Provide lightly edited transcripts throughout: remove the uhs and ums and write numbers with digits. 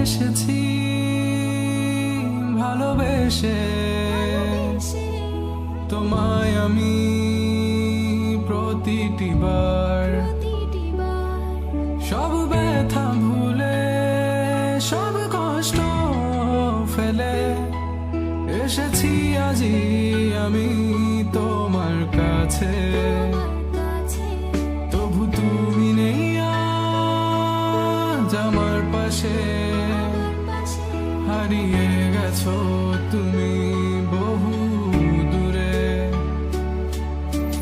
এসেছি ভালোবেসে তোমায় আমি প্রতিটি বার সব ব্যথা ভুলে সব কষ্ট ফেলে এসেছি আজি আমি তোমার কাছে তবু তুমি নেই আজ আমার পাশে হারিয়ে গেছো তুমি বহু দূরে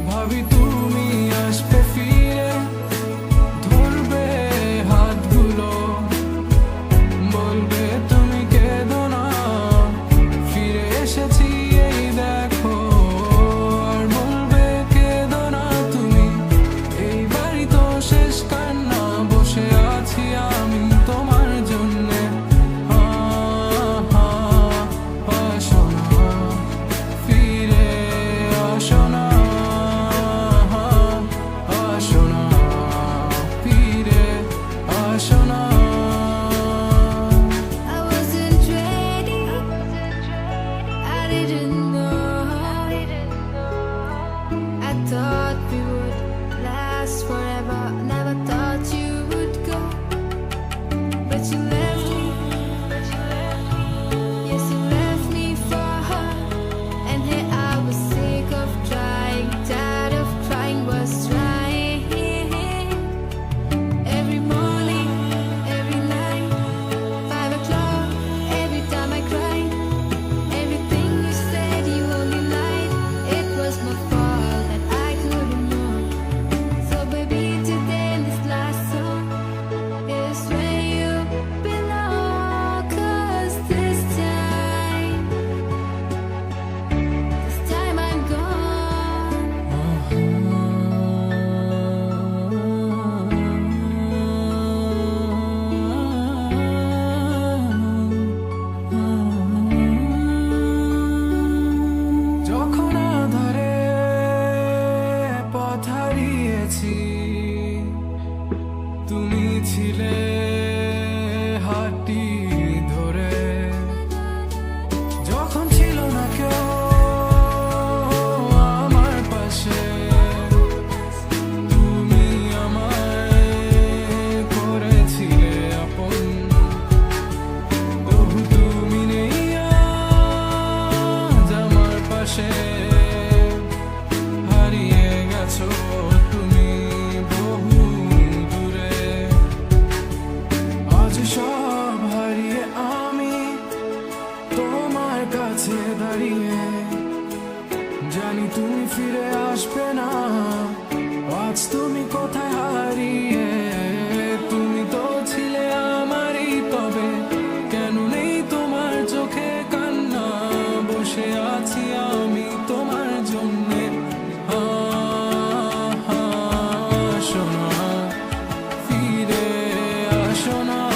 ভাবি তুমি আসবে ফিরে ধরবে হাতগুলো বলবে তুমি কেঁদো না ফিরে এসেছি এই দেখো আর বলবে কেঁদো না তুমি এইবারই তো শেষ কান্না বসে আছি আমি তোমার জন্যে তুমি ছিলে হাতটি ধরে যখন ছিল না কেউ আমার পাশে তুমি আমায় করেছিলে আপন তবু তুমি নেই আজ আমার পাশে হারিয়ে গেছো তুমি বহু সব হারিয়ে আমি তোমার কাছে দাঁড়িয়ে জানি তুমি ফিরে আসবে না আজ তুমি কোথায় হারিয়ে তুমি তো ছিলে আমারই তবে কেন নেই তোমার চোখে কান্না বসে আছি আমি তোমার জন্যে শোনা ফিরে আসো না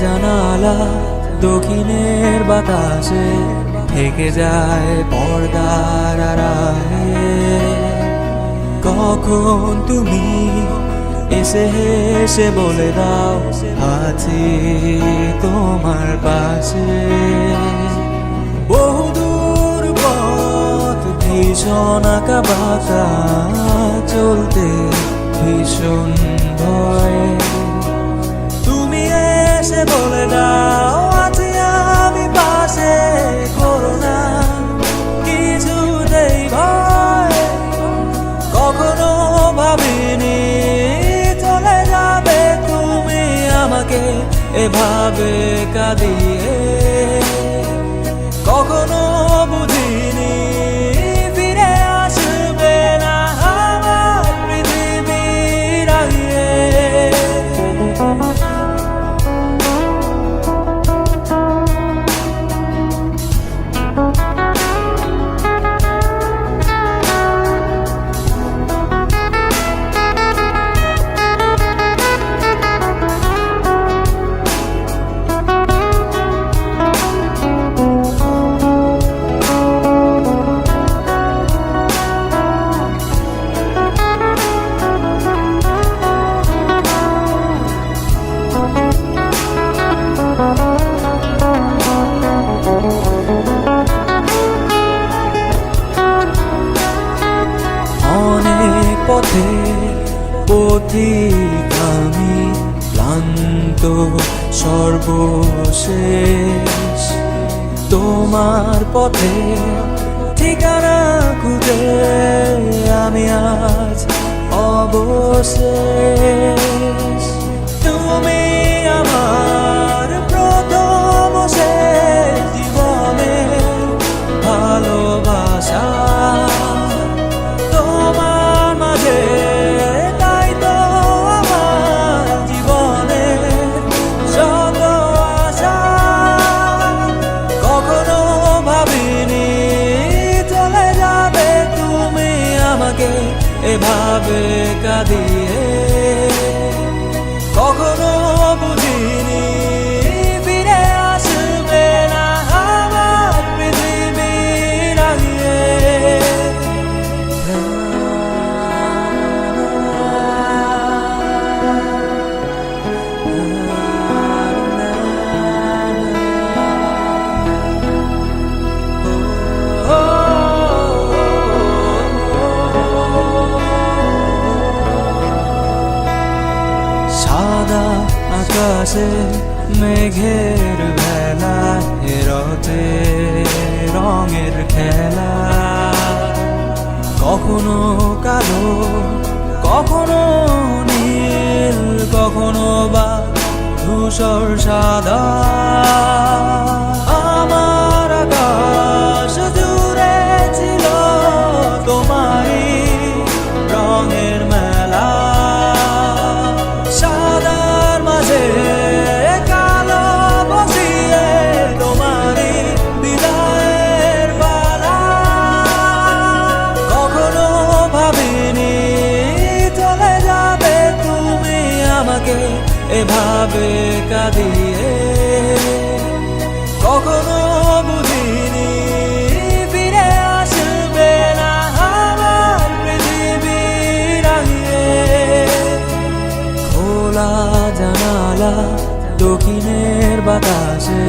জানালা দক্ষিণের বাতাসে থেকে যায় পর্দার আড়ালে কখন তুমি এসে হেসে বলে দাও আছি তোমার পাশে বহুদূর পথ ভীষণ আঁকা বাঁকা চলতে ভীষণ ভয় তুমি এসে বলে দাও আছি আমি পাশে, করো না কিছুতেই ভয়। কখনো ভাবিনি চলে যাবে তুমি আমাকে এভাবে কাঁদিয়ে, কখনো বুঝিনি ফিরে আসবে না আমার পৃথিবীর আগে। অনেক পথে পথিক আমি, ক্লান্ত সর্বশেষ তোমার পথে ঠিকানা খুঁজে আমি আজ অবশেষ। তুমি আমার প্রথম শেষ জীবনের ভালোবাসা, তোমার মাঝে তাই তো আমার জীবনে যত আশা। কখনো ভাবিনি চলে যাবে তুমি আমাকে এভাবে কাঁদিয়ে, কখনো বুঝিনি ফিরে আসবে না আমার পৃথিবীর আগে। সাদা আকাশে মেঘের ভেলা, রতে রঙের খেলা, কখনো কালো কখনো নীল, কখনো বা ধূসর সাদা। আমার আকাশ জুড়ে ছিল তোমারই রঙের মেলা, সাদার মাঝে কালো বসিয়ে তোমারই বিদায়ের পালা। কখনো ভাবিনি চলে যাবে তুমি আমাকে এভাবে কাঁদিয়ে, কখনো বুঝিনি ফিরে আসবে না আমার পৃথিবীর আগে। খোলা জানালা দক্ষিণের বাতাসে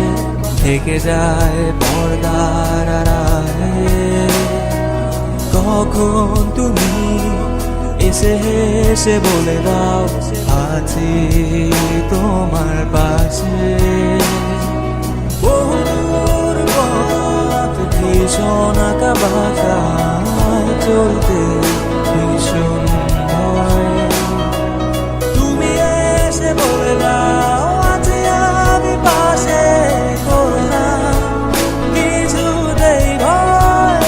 থেকে যায় পর্দার আড়ালে, কখন তুমি এসে হেসে বলে দাও আছি তোমার পাশে। বহুদূর পথ ভীষণ আঁকা বাঁকা, চলতে ভীষণ ভয়। তুমি এসে বলে দাও আছি আমি পাশে, করো না কিছুতেই ভয়।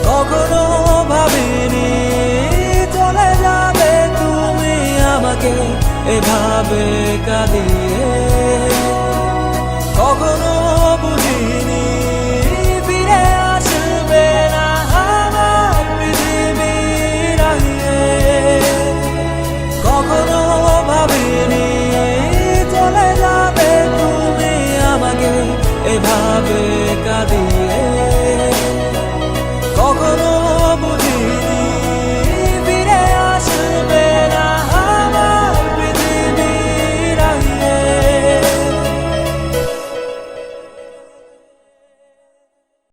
কখনো ভাবিনি চলে যাবে তুমি আমাকে এভাবে কাঁদিয়ে, কখনো বুঝিনি ফিরে আসবে না আমার পৃথিবীর আগে। কখনো ভাবিনি চলে যাবে তুমি আমাকে এভাবে কাঁদিয়ে।